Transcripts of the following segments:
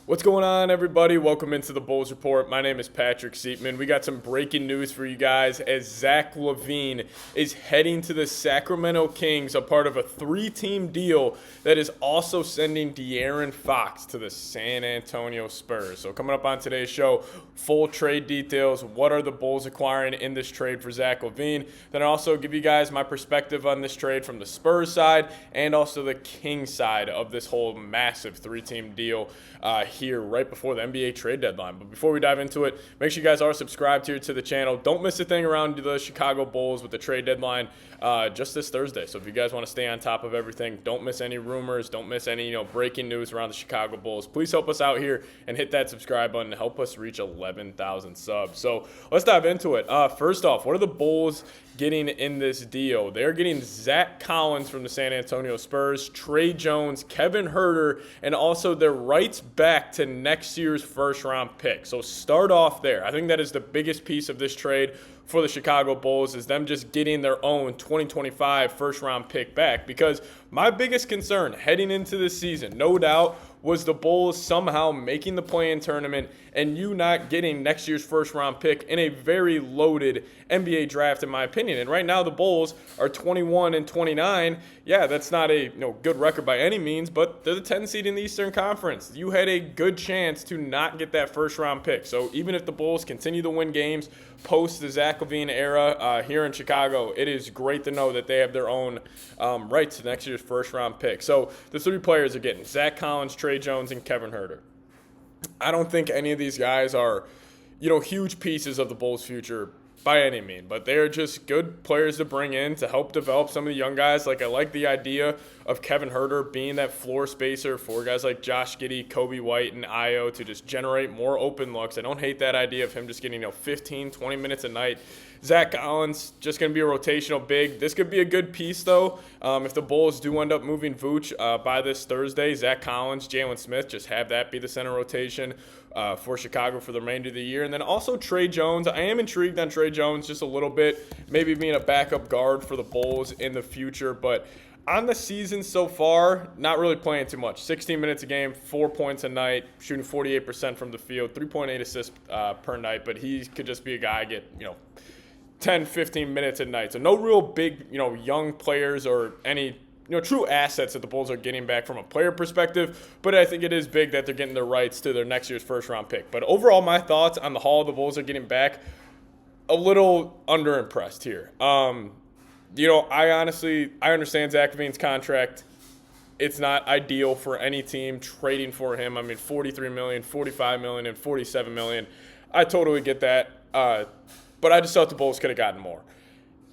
What's going on, everybody? Welcome into the Bulls Report. My name is Patrick Siepman. We got some breaking news for you guys as Zach Lavine is heading to the Sacramento Kings, a part of a three-team deal that is also sending De'Aaron Fox to the San Antonio Spurs. So coming up on today's show, full trade details. What are the Bulls acquiring in this trade for Zach Lavine? Then I'll also give you guys my perspective on this trade from the Spurs side and also the Kings side of this whole massive three-team deal here right before the NBA trade deadline. But before we dive into it, make sure you guys are subscribed here to the channel. Don't miss a thing around the Chicago Bulls with the trade deadline just this Thursday. So if you guys want to stay on top of everything, don't miss any rumors, don't miss any breaking news around the Chicago Bulls. Please help us out here and hit that subscribe button to help us reach 11,000 subs. So let's dive into it. First off, what are the Bulls getting in this deal? They're getting Zach Collins from the San Antonio Spurs, Tre Jones, Kevin Huerter, and also their rights back to next year's first-round pick. So start off there. I think that is the biggest piece of this trade for the Chicago Bulls, is them just getting their own 2025 first-round pick back, because my biggest concern heading into this season, no doubt, was the Bulls somehow making the play-in tournament and you not getting next year's first-round pick in a very loaded NBA draft, in my opinion. And right now the Bulls are 21-29. Yeah, that's not a good record by any means, but they're the 10 seed in the Eastern Conference. You had a good chance to not get that first-round pick. So even if the Bulls continue to win games post the Zach Lavine era here in Chicago, it is great to know that they have their own rights to next year's first-round pick. So the three players are getting Zach Collins, Tre Jones, and Kevin Huerter. I don't think any of these guys are, huge pieces of the Bulls' future by any means, but they're just good players to bring in to help develop some of the young guys. Like, I like the idea of Kevin Huerter being that floor spacer for guys like Josh Giddey, Kobe White, and Ayo to just generate more open looks. I don't hate that idea of him just getting 15, 20 minutes a night. Zach Collins, just going to be a rotational big. This could be a good piece, though. If the Bulls do end up moving Vooch by this Thursday, Zach Collins, Jalen Smith, just have that be the center rotation for Chicago for the remainder of the year. And then also Tre Jones. I am intrigued on Tre Jones just a little bit, maybe being a backup guard for the Bulls in the future. But on the season so far, not really playing too much. 16 minutes a game, 4 points a night, shooting 48% from the field, 3.8 assists per night. But he could just be a guy get, 10, 15 minutes a night. So no real big, young players or any, true assets that the Bulls are getting back from a player perspective. But I think it is big that they're getting their rights to their next year's first-round pick. But overall, my thoughts on the haul the Bulls are getting back, a little underimpressed here. I understand Zach Lavine's contract. It's not ideal for any team trading for him. I mean, $43 million, $45 million, and $47 million. I totally get that. But I just thought the Bulls could have gotten more.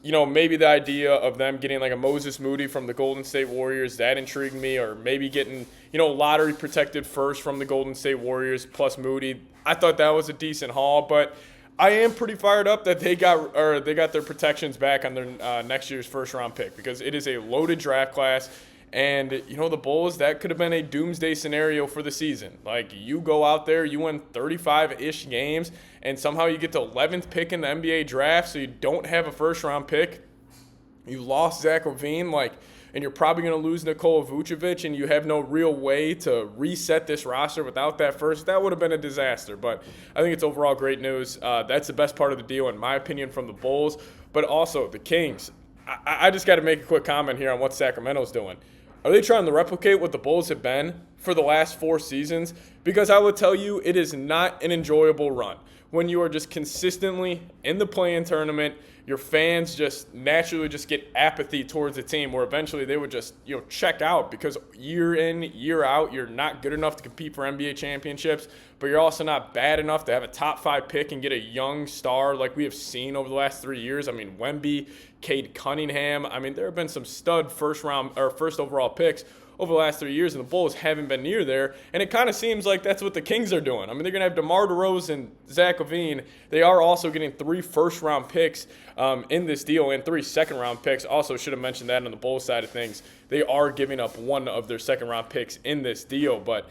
Maybe the idea of them getting like a Moses Moody from the Golden State Warriors, that intrigued me. Or maybe getting, lottery protected first from the Golden State Warriors plus Moody. I thought that was a decent haul, but I am pretty fired up that they got their protections back on their next year's first-round pick, because it is a loaded draft class. And, the Bulls, that could have been a doomsday scenario for the season. Like, you go out there, you win 35-ish games, and somehow you get the 11th pick in the NBA draft, so you don't have a first-round pick. You lost Zach Lavine, and you're probably going to lose Nikola Vucevic, and you have no real way to reset this roster without that first. That would have been a disaster. But I think it's overall great news. That's the best part of the deal, in my opinion, from the Bulls. But also, the Kings. I just got to make a quick comment here on what Sacramento's doing. Are they trying to replicate what the Bulls have been for the last 4 seasons? Because I would tell you, it is not an enjoyable run. When you are just consistently in the play-in tournament, your fans just naturally just get apathy towards the team, where eventually they would just check out, because year in, year out, you're not good enough to compete for NBA championships, but you're also not bad enough to have a top 5 pick and get a young star like we have seen over the last 3 years. I mean, Wemby, Cade Cunningham. I mean, there have been some stud first overall picks over the last 3 years, and the Bulls haven't been near there. And it kind of seems like that's what the Kings are doing. I mean, they're going to have DeMar DeRozan and Zach Lavine. They are also getting 3 first-round picks in this deal and 3 second-round picks. Also, should have mentioned that on the Bulls side of things. They are giving up 1 of their second-round picks in this deal. But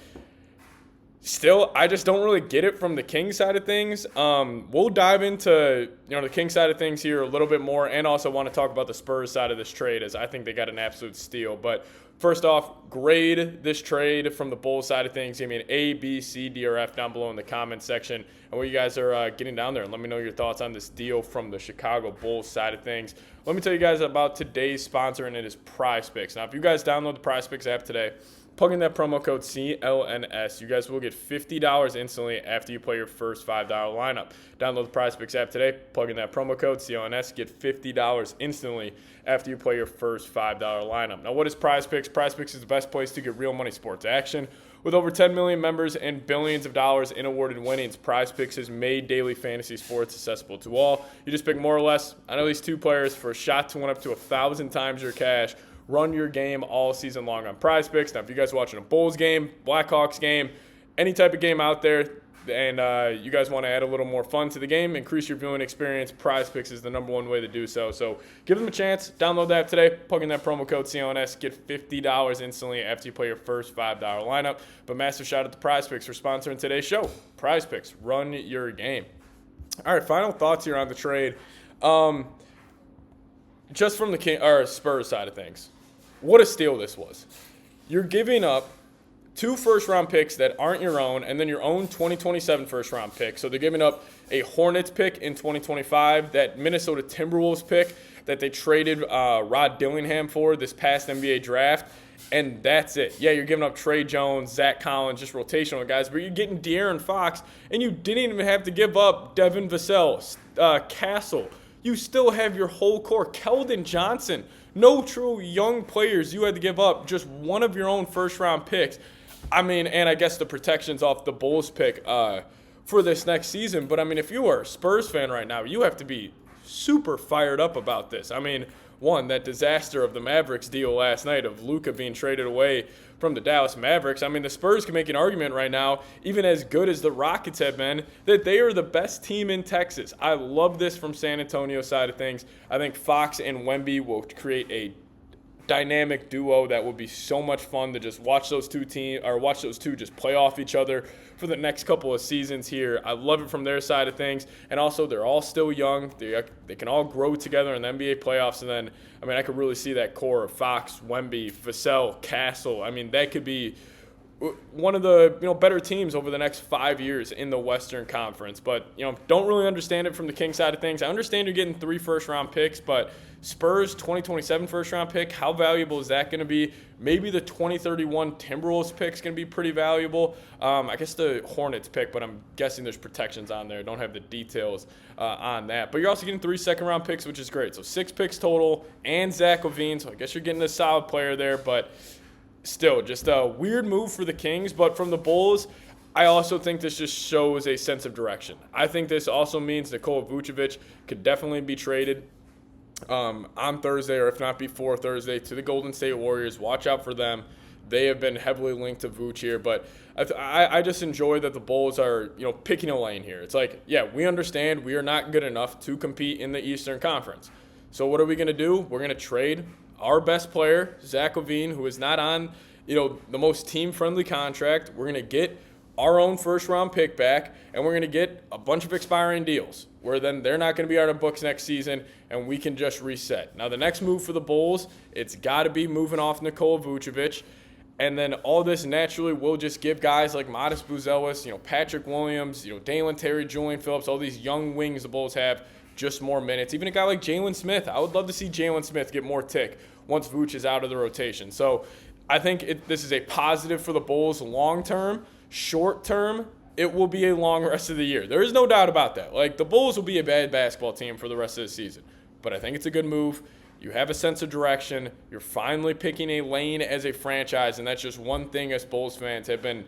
Still, I just don't really get it from the Kings side of things. We'll dive into the Kings side of things here a little bit more, and also want to talk about the Spurs side of this trade, as I think they got an absolute steal. But first off, grade this trade from the Bulls side of things. Give me an A, B, C, D, or F down below in the comments section, and what you guys are getting down there. And let me know your thoughts on this deal from the Chicago Bulls side of things. Let me tell you guys about today's sponsor, and it is PrizePicks. Now, if you guys download the PrizePicks app today, plug in that promo code CLNS. You guys will get $50 instantly after you play your first $5 lineup. Download the PrizePicks app today, plug in that promo code CLNS, get $50 instantly after you play your first $5 lineup. Now, what is PrizePicks? PrizePicks is the best place to get real money sports action. With over 10 million members and billions of dollars in awarded winnings, PrizePicks has made daily fantasy sports accessible to all. You just pick more or less on at least 2 players for a shot to win up to 1,000 times your cash. Run your game all season long on PrizePicks. Now, if you guys are watching a Bulls game, Blackhawks game, any type of game out there, and you guys want to add a little more fun to the game, increase your viewing experience, PrizePicks is the #1 way to do so. So give them a chance. Download the app today. Plug in that promo code CLNS. Get $50 instantly after you play your first $5 lineup. But massive shout out to PrizePicks for sponsoring today's show. PrizePicks, run your game. All right, final thoughts here on the trade. Just from the Spurs side of things. What a steal this was. You're giving up 2 first-round picks that aren't your own, and then your own 2027 first-round pick. So they're giving up a Hornets pick in 2025, that Minnesota Timberwolves pick that they traded Rod Dillingham for this past NBA draft, and that's it. Yeah, you're giving up Tre Jones, Zach Collins, just rotational guys, but you're getting De'Aaron Fox, and you didn't even have to give up Devin Vassell, Castle. You still have your whole core. Keldon Johnson. No true young players you had to give up. Just one of your own first-round picks. I mean, and I guess the protections off the Bulls pick for this next season. But, I mean, if you are a Spurs fan right now, you have to be super fired up about this. I mean, one, that disaster of the Mavericks deal last night of Luka being traded away from the Dallas Mavericks. I mean, the Spurs can make an argument right now, even as good as the Rockets have been, that they are the best team in Texas. I love this from San Antonio side of things. I think Fox and Wemby will create a dynamic duo that will be so much fun to just watch those two just play off each other for the next couple of seasons here. I love it from their side of things, and also they're all still young. They can all grow together in the NBA playoffs, and then I could really see that core of Fox, Wemby, Vassell, Castle. I mean, that could be one of the better teams over the next 5 years in the Western Conference. But don't really understand it from the Kings side of things. I understand you're getting 3 first-round picks, but Spurs 2027 first-round pick, how valuable is that going to be? Maybe the 2031 Timberwolves pick is going to be pretty valuable. I guess the Hornets pick, but I'm guessing there's protections on there. Don't have the details on that. But you're also getting 3 second-round picks, which is great. So 6 picks total, and Zach Lavine. So I guess you're getting a solid player there, but still, just a weird move for the Kings. But from the Bulls, I also think this just shows a sense of direction. I think this also means Nikola Vucevic could definitely be traded on Thursday, or if not before Thursday, to the Golden State Warriors. Watch out for them. They have been heavily linked to Vooch here, but I just enjoy that the Bulls are picking a lane here. It's like, yeah, we understand we are not good enough to compete in the Eastern Conference. So what are we going to do? We're going to trade our best player, Zach Lavine, who is not on the most team-friendly contract. We're going to get our own first-round pick back, and we're going to get a bunch of expiring deals where then they're not going to be on our books next season, and we can just reset. Now, the next move for the Bulls, it's got to be moving off Nikola Vucevic, and then all this naturally will just give guys like Modest Buzelis, Patrick Williams, Dalen Terry, Julian Phillips, all these young wings the Bulls have, just more minutes. Even a guy like Jalen Smith, I would love to see Jalen Smith get more tick once Vooch is out of the rotation. So I think this is a positive for the Bulls long-term. Short-term, it will be a long rest of the year. There is no doubt about that. Like, the Bulls will be a bad basketball team for the rest of the season. But I think it's a good move. You have a sense of direction. You're finally picking a lane as a franchise, and that's just one thing us Bulls fans have been,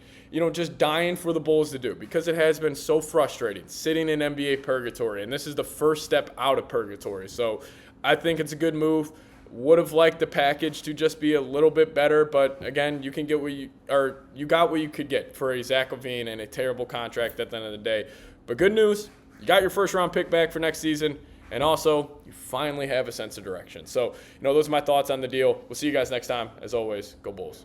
just dying for the Bulls to do, because it has been so frustrating sitting in NBA purgatory, and this is the first step out of purgatory. So I think it's a good move. Would have liked the package to just be a little bit better, but again, you can get you got what you could get for a Zach Lavine and a terrible contract at the end of the day. But good news, you got your first round pick back for next season, and also you finally have a sense of direction. So, those are my thoughts on the deal. We'll see you guys next time. As always, go Bulls.